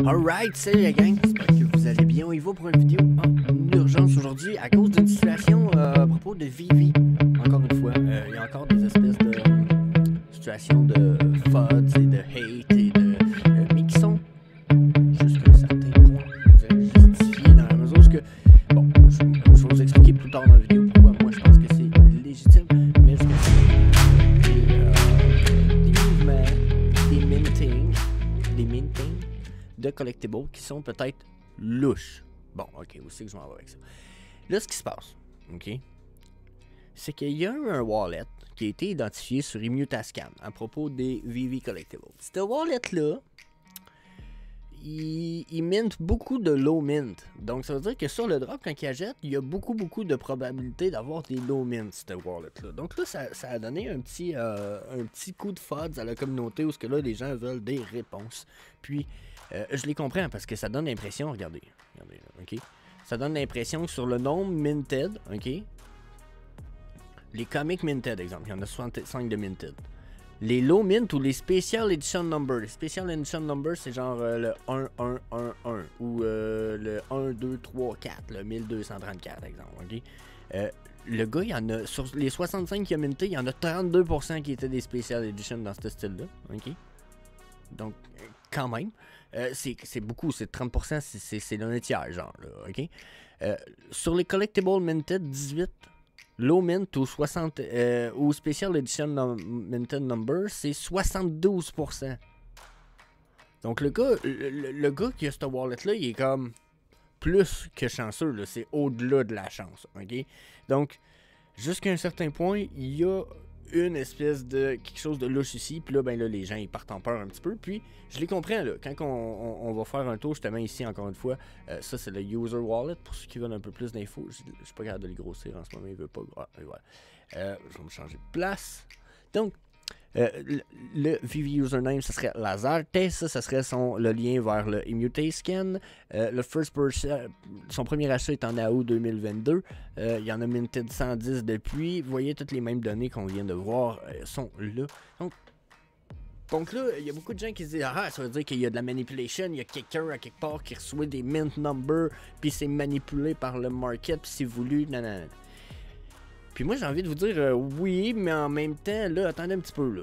Alright, salut la gang, j'espère que vous allez bien. On y va pour une vidéo en urgence aujourd'hui à cause d'une situation à propos de Vivi. Encore une fois, il y a encore des espèces de situations de FUDs et de hate et de. Mais qui sont jusqu'à un certain point, je dirais, justifiées dans la mesure où que. Bon, je vais vous expliquer plus tard dans la vidéo pourquoi moi je pense que c'est légitime, mais je pense que des mouvements, des minting de collectibles qui sont peut-être louches. Bon, ok, où c'est que je m'en vais avec ça? Là, ce qui se passe, ok, c'est qu'il y a eu un wallet qui a été identifié sur Immutascan à propos des Vivi Collectibles. Ce wallet-là, il mint beaucoup de low mint. Donc, ça veut dire que sur le drop, quand il achète, il y a beaucoup de probabilité d'avoir des low mint, ce wallet-là. Donc là, ça a donné un petit coup de FUDs à la communauté où ce que là, les gens veulent des réponses. Puis, je les comprends parce que ça donne l'impression, regardez, ok? Ça donne l'impression que sur le nombre minted, ok? Les comics minted, exemple, il y en a 65 de minted. Les low mint ou les special edition number. Les special edition number, c'est genre le 1, 1, 1, 1 ou le 1, 2, 3, 4, le 1234, exemple, ok? Le gars, il y en a, sur les 65 qui a minté, il y en a 32% qui étaient des special edition dans ce style-là, ok? Donc, quand même. C'est beaucoup, c'est 30%, c'est un tiers, genre, là, ok? Sur les collectibles minted, 18, low mint ou 60, ou special edition minted number, c'est 72%. Donc, le gars qui a ce wallet-là, il est comme plus que chanceux, là, c'est au-delà de la chance, ok? Donc, jusqu'à un certain point, il y a une espèce de quelque chose de louche ici, puis là, ben là, les gens, ils partent en peur un petit peu, puis je les comprends, là, quand on va faire un tour, justement, ici, encore une fois, ça, c'est le user wallet, pour ceux qui veulent un peu plus d'infos, je suis pas capable de les grossir en ce moment, il veut pas, voilà. Je vais me changer de place, donc, le Vivi username, ça serait Lazarte, ça serait le lien vers le Immutascan. Le first person, son premier achat est en août 2022. Il y en a minted 110 depuis. Vous voyez, toutes les mêmes données qu'on vient de voir sont là. Donc là, il y a beaucoup de gens qui se disent ah, ça veut dire qu'il y a de la manipulation, il y a quelqu'un à quelque part qui reçoit des mint numbers, puis c'est manipulé par le market, puis c'est voulu, nanana. Puis moi, j'ai envie de vous dire oui, mais en même temps, là, attendez un petit peu, là.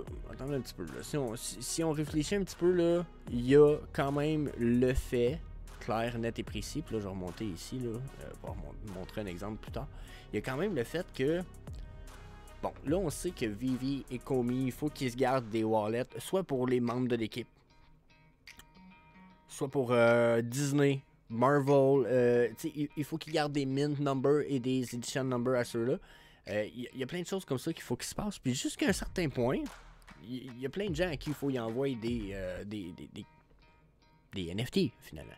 Si on réfléchit un petit peu, là, il y a quand même le fait, clair, net et précis, puis là, je vais remonter ici, là, pour montrer un exemple plus tard. Il y a quand même le fait que, bon, là, on sait que Vivi et Komi, il faut qu'ils se gardent des wallets, soit pour les membres de l'équipe, soit pour Disney, Marvel, il faut qu'ils gardent des mint numbers et des edition numbers à ceux-là. Il y a plein de choses comme ça qu'il faut qu'il se passe. Puis jusqu'à un certain point, il y a plein de gens à qui il faut y envoyer des NFT, finalement.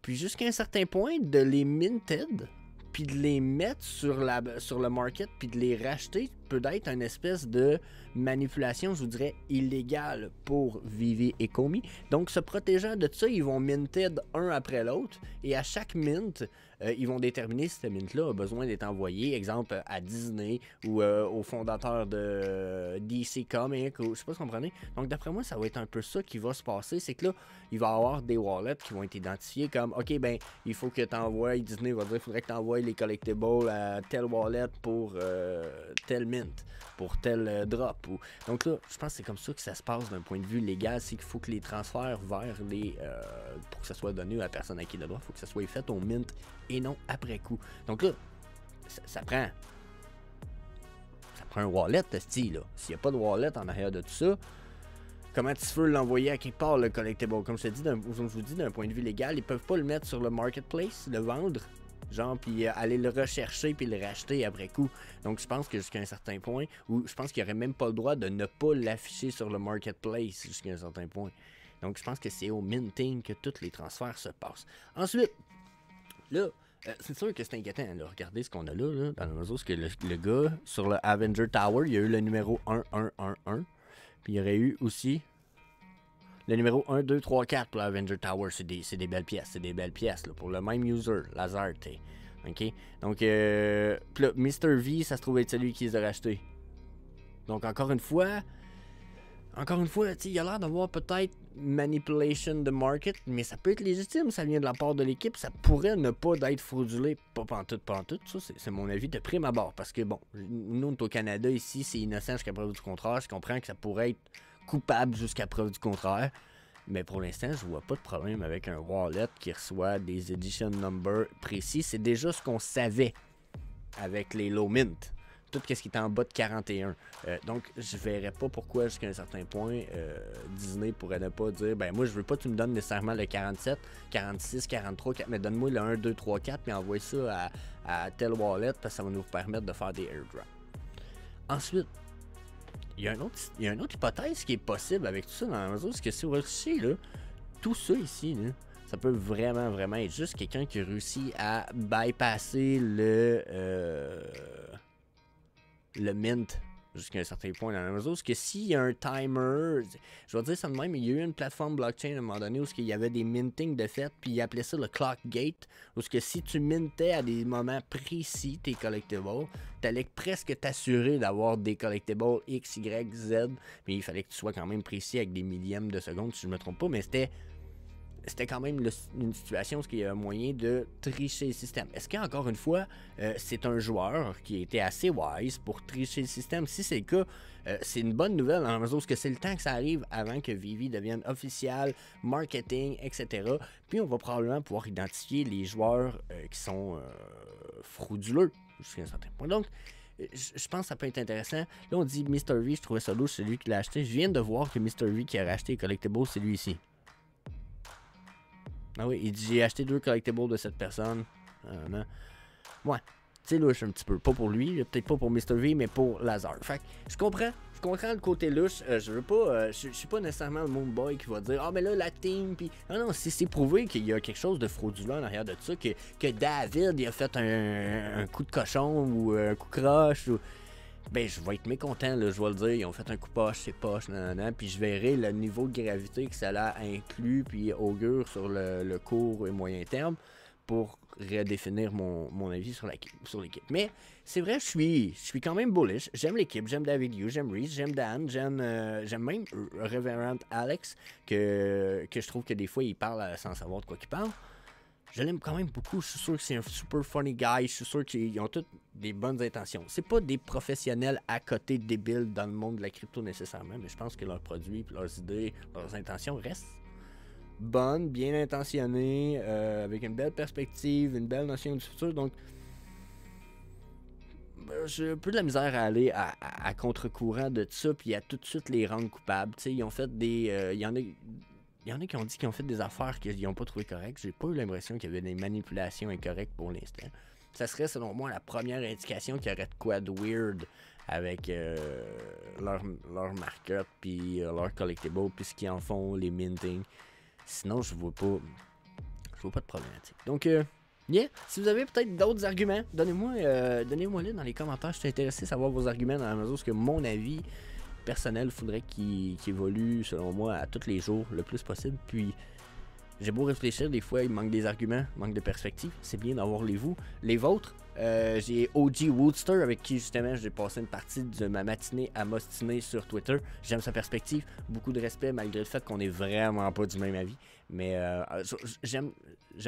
Puis jusqu'à un certain point, de les minted, puis de les mettre sur le market, puis de les racheter, peut être une espèce de manipulation, je vous dirais, illégale pour Vivi et Komi. Donc, se protégeant de ça, ils vont minted un après l'autre, et à chaque mint, ils vont déterminer si ce mint-là a besoin d'être envoyé, exemple, à Disney ou au fondateur de DC Comics, ou je sais pas si vous comprenez. Donc, d'après moi, ça va être un peu ça qui va se passer, c'est que là, il va y avoir des wallets qui vont être identifiés comme, ok, ben, il faut que tu envoies, Disney va dire, il faudrait que tu envoies les collectibles à tel wallet pour tel mint, pour tel drop. Donc là, je pense que c'est comme ça que ça se passe d'un point de vue légal, c'est qu'il faut que les transferts vers les... pour que ça soit donné à la personne à qui le droit, il faut que ça soit fait au mint et non après coup. Donc là, ça prend un wallet de style, là. S'il n'y a pas de wallet en arrière de tout ça, comment tu veux l'envoyer à quelque part, le collectible? Comme je vous dis, d'un point de vue légal, ils peuvent pas le mettre sur le marketplace, le vendre, genre, puis aller le rechercher puis le racheter après coup. Donc, je pense que jusqu'à un certain point, ou je pense qu'il n'y aurait même pas le droit de ne pas l'afficher sur le marketplace jusqu'à un certain point. Donc, je pense que c'est au minting que tous les transferts se passent. Ensuite, là, c'est sûr que c'est inquiétant. Là. Regardez ce qu'on a là, dans la mesure où le gars, sur le Avenger Tower, il y a eu le numéro 1111. Puis il y aurait eu aussi le numéro 1, 2, 3, 4 pour l'Avenger Tower. C'est des belles pièces. C'est des belles pièces là, pour le même user, Lazarte. OK? Donc, puis là, Mr. V, ça se trouve être celui qui les a rachetés. Donc, encore une fois, il a l'air d'avoir peut-être manipulation de market, mais ça peut être légitime, ça vient de la part de l'équipe, ça pourrait ne pas être fraudulé, pas pantoute, ça c'est mon avis de prime abord, parce que bon, nous on est au Canada ici, c'est innocent jusqu'à preuve du contraire, je comprends que ça pourrait être coupable jusqu'à preuve du contraire, mais pour l'instant je vois pas de problème avec un wallet qui reçoit des edition numbers précis, c'est déjà ce qu'on savait avec les low mint. Tout ce qui est en bas de 41. Donc, je verrais pas pourquoi, jusqu'à un certain point, Disney pourrait ne pas dire ben moi, je veux pas que tu me donnes nécessairement le 47, 46, 43, 4, mais donne-moi le 1, 2, 3, 4, puis envoie ça à tel wallet, parce que ça va nous permettre de faire des airdrops. Ensuite, il y a une autre hypothèse qui est possible avec tout ça dans la mesure, c'est que si vous réfléchissez, là, tout ça ici, là, ça peut vraiment être juste quelqu'un qui réussit à bypasser le mint jusqu'à un certain point dans la mesure, parce que s'il y a un timer, je vais dire ça de même, il y a eu une plateforme blockchain à un moment donné où il y avait des mintings de fait, puis ils appelaient ça le clock gate, où que si tu mintais à des moments précis tes collectibles, t'allais presque t'assurer d'avoir des collectibles X, Y, Z, mais il fallait que tu sois quand même précis avec des millièmes de seconde, si je me trompe pas, mais c'était quand même une situation où il y a un moyen de tricher le système. Est-ce qu'encore une fois, c'est un joueur qui a été assez wise pour tricher le système? Si c'est le cas, c'est une bonne nouvelle dans la mesure où c'est le temps que ça arrive avant que Vivi devienne officiel, marketing, etc. Puis on va probablement pouvoir identifier les joueurs qui sont frauduleux jusqu'à un certain point. Donc, je pense que ça peut être intéressant. Là, on dit Mr. V, je trouvais ça louche, c'est lui qui l'a acheté. Je viens de voir que Mr. V qui a racheté les collectibles, c'est lui ici. Ah oui, il dit j'ai acheté 2 collectibles de cette personne. Non. Ouais, c'est louche un petit peu. Pas pour lui, peut-être pas pour Mr. V, mais pour Lazare. Fait que je comprends le côté louche. Je veux pas. Je suis pas nécessairement le Moonboy qui va dire ah, mais là, la team. Puis non, c'est prouvé qu'il y a quelque chose de frauduleux en arrière de ça. Que David il a fait un coup de cochon ou un coup de croche. Ben, je vais être mécontent, là, je vais le dire. Ils ont fait un coup poche, c'est poche, puis je verrai le niveau de gravité que ça a inclus, puis augure sur le court et moyen terme pour redéfinir mon avis sur l'équipe. Mais c'est vrai, je suis quand même bullish. J'aime l'équipe, j'aime David Hughes, j'aime Reese, j'aime Dan, j'aime même Reverend Alex, que je trouve que des fois il parle sans savoir de quoi il parle. Je l'aime quand même beaucoup, je suis sûr que c'est un super funny guy, je suis sûr qu'ils ont toutes des bonnes intentions. C'est pas des professionnels à côté débiles dans le monde de la crypto nécessairement, mais je pense que leurs produits, leurs idées, leurs intentions restent bonnes, bien intentionnées, avec une belle perspective, une belle notion du futur, donc j'ai un peu de la misère à aller à contre-courant de ça, puis à tout de suite les rendre coupables. T'sais, ils ont fait des... Il y en a qui ont dit qu'ils ont fait des affaires qu'ils n'ont pas trouvé correctes. J'ai pas eu l'impression qu'il y avait des manipulations incorrectes pour l'instant. Ça serait, selon moi, la première indication qu'il y aurait de quoi de weird avec leur market, puis leur collectible, puis ce qu'ils en font, les minting. Sinon, je vois pas de problématique. Donc, yeah, si vous avez peut-être d'autres arguments, donnez-moi-les dans les commentaires. Je suis intéressé à savoir vos arguments dans la mesure où mon avis personnel, il faudrait qu'il évolue, selon moi, à tous les jours, le plus possible. Puis, j'ai beau réfléchir, des fois, il manque des arguments, il manque de perspectives. C'est bien d'avoir les vôtres. J'ai OG Woodster, avec qui, justement, j'ai passé une partie de ma matinée à m'ostiner sur Twitter. J'aime sa perspective. Beaucoup de respect, malgré le fait qu'on est vraiment pas du même avis. Mais j'aime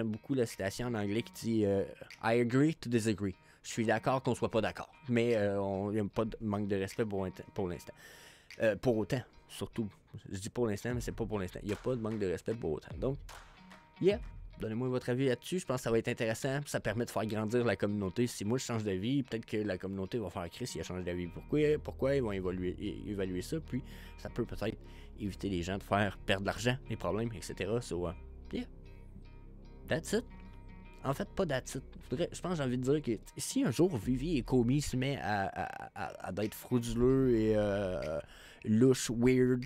beaucoup la citation en anglais qui dit « I agree to disagree ». Je suis d'accord qu'on soit pas d'accord. Mais il n'y a pas de manque de respect pour l'instant. Pour autant, surtout. Je dis pour l'instant, mais c'est pas pour l'instant. Il n'y a pas de manque de respect pour autant. Donc, yeah, donnez-moi votre avis là-dessus. Je pense que ça va être intéressant. Ça permet de faire grandir la communauté. Si moi je change d'avis, peut-être que la communauté va faire Chris, il a changé d'avis. Pourquoi ils vont évaluer ça. Puis, ça peut peut-être éviter les gens de faire perdre de l'argent, des problèmes, etc. So, yeah, that's it. En fait, pas that's it. Je pense que j'ai envie de dire que si un jour Vivi et Komi se met à être frauduleux et louche, weird,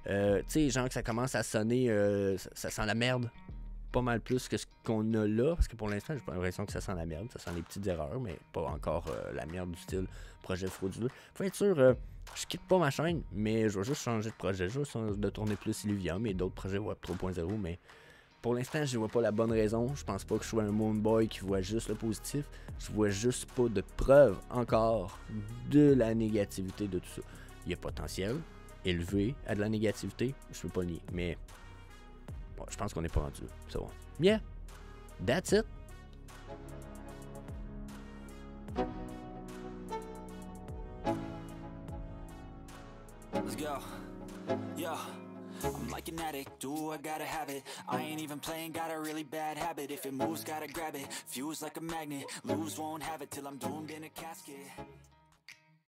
tu sais, genre que ça commence à sonner, ça sent la merde pas mal plus que ce qu'on a là, parce que pour l'instant, j'ai pas l'impression que ça sent la merde, ça sent des petites erreurs, mais pas encore la merde du style projet frauduleux. Faut être sûr, je quitte pas ma chaîne, mais je vais juste changer de projet, juste de tourner plus Illuvium et d'autres projets Web 3.0, mais pour l'instant, je vois pas la bonne raison. Je pense pas que je sois un Moonboy qui voit juste le positif. Je vois juste pas de preuve encore de la négativité de tout ça. Il y a potentiel élevé à de la négativité, je peux pas nier. Mais Bon, je pense qu'on n'est pas rendu. C'est bon. Yeah. That's it. Let's go. Yo, I'm like an addict, do I gotta have it. I ain't even playing, got a really bad habit. If it moves, gotta grab it. Fuse like a magnet, lose, won't have it till I'm doomed in a casket.